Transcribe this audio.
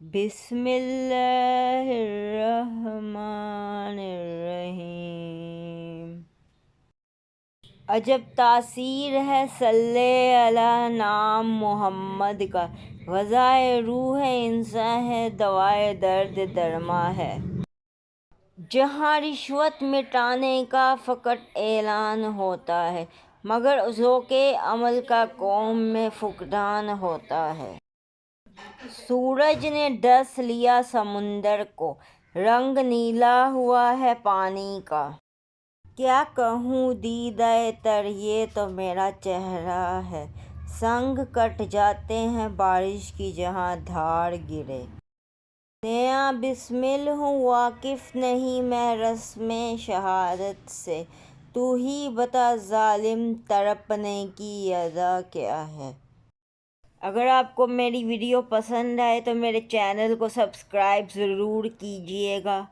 بسم اللہ الرحمن الرحیم۔ عجب تاثیر ہے صلی علی نام محمد کا، غذائے روح انساں ہے، دوائے درد درما ہے۔ جہاں رشوت مٹانے کا فقط اعلان ہوتا ہے، مگر ذوق عمل کا قوم میں فقدان ہوتا ہے۔ سورج نے ڈس لیا سمندر کو، رنگ نیلا ہوا ہے پانی کا۔ کیا کہوں دیدہ تر یہ تو میرا چہرہ ہے، سنگ کٹ جاتے ہیں بارش کی جہاں دھار گرے۔ نیا بسمل ہوں، واقف نہیں میں رسم شہادت سے، تو ہی بتا ظالم تڑپنے کی ادا کیا ہے۔ اگر آپ کو میری ویڈیو پسند آئے تو میرے چینل کو سبسکرائب ضرور کیجیے گا۔